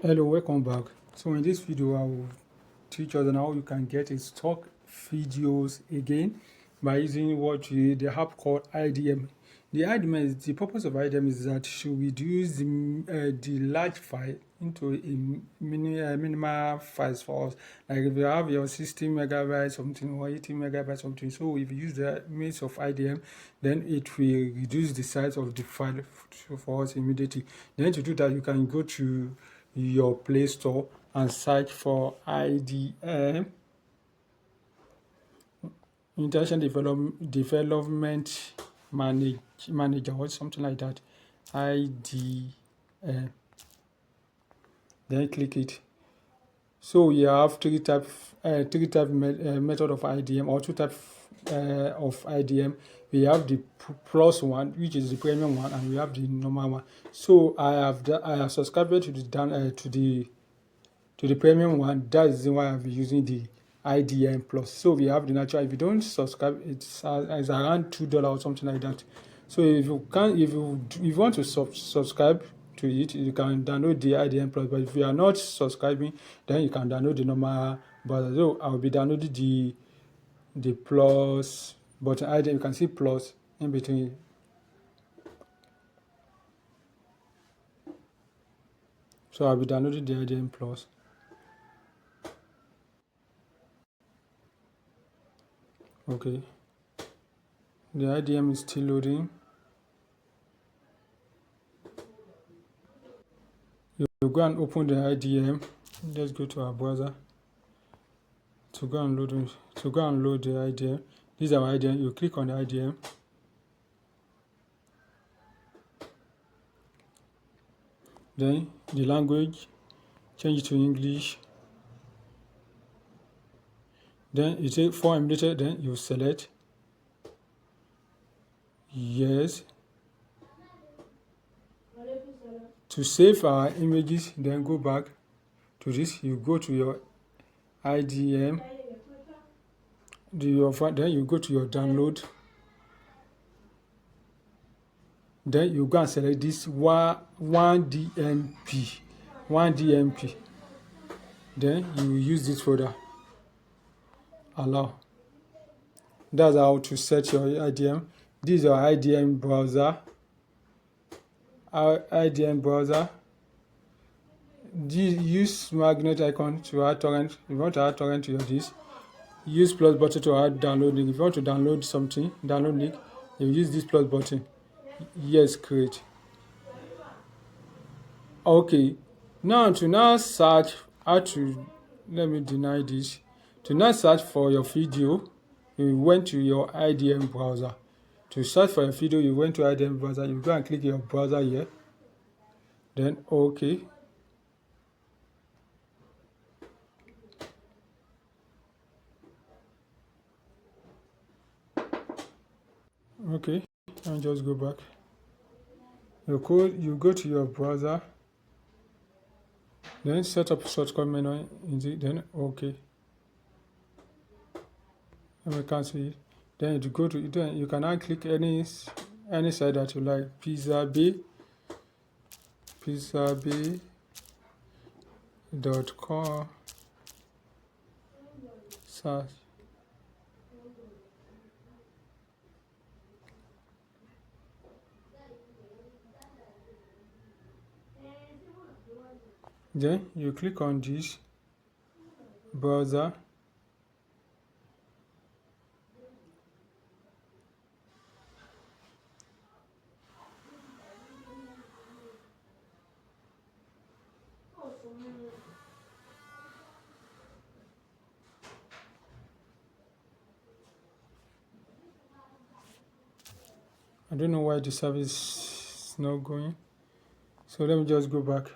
Hello, welcome back. So in this video I will teach us on how you can get a stock videos again by using the app called IDM. The purpose of IDM is that should reduce the large file into a minimal files for us. Like if you have your 60 megabytes something or 80 megabytes something, so if you use the means of IDM, then it will reduce the size of the file for us immediately. Then to do that, you can go to your Play Store and search for IDM, Development Manager or something like that. IDM. Then click it. So we have three type method of IDM, or two type of IDM. We have the plus one, which is the premium one, and we have the normal one. So I have subscribed to the premium one. That is why I'll be using the IDM plus. So we have the natural. If you don't subscribe, it's around $2 or something like that. So if you want to subscribe to it, you can download the IDM plus. But if you are not subscribing, then you can download the normal browser. So I will be downloading the plus button. IDM, you can see plus in between. So I'll be downloading the IDM plus. Okay, the IDM is still loading. You go and open the IDM. Let's go to our browser to go and load the IDM. This is our IDM. You click on the IDM. Then the language, change it to English. Then you say for emulator, then you select yes. To save our images, then go back to this. You go to your IDM. Then you go to your download. Then you go and select this 1DMP. Then you use this folder. Allow. That's how to set your IDM. This is your IDM browser. Our IDM browser. Use magnet icon to add torrent. If you want to add torrent to your disk, use plus button to add download link. If you want to download something, download link, you use this plus button. Yes, great. Okay, now to search let me deny this. To now search for your video, you went to your IDM browser. To search for your video, you went to IDM browser. You go and click your browser here. Then okay. Okay, and just go back. You go to your browser. Then set up shortcut menu. Then okay. And we can see it. Then you go to it. Then you can now click any site that you like. pizzabay.com. Search. Then you click on this browser. I don't know why the service is not going. So let me just go back.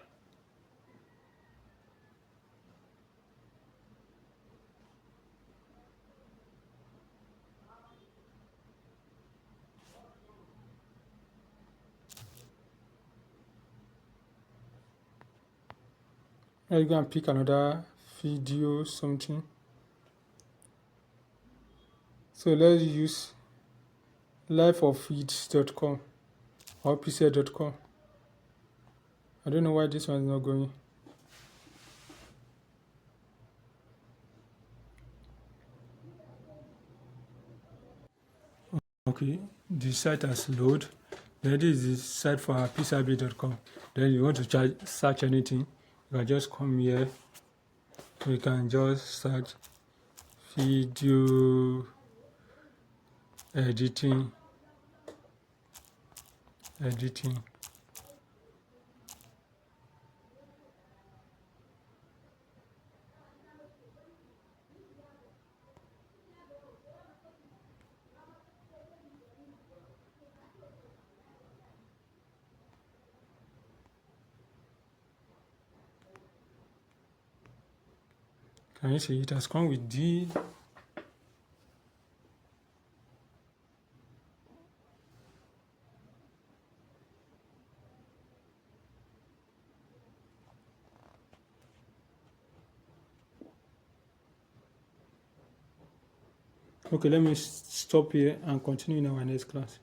Now you go and pick another video something. So let's use lifeofeeds.com or pc.com. I don't know why this one is not going. Okay, the site has load. Then this is the site for pcb.com. Then you want to search anything, you can just come here. We can just search video editing. Can you see it has come with D? Okay, let me stop here and continue in our next class.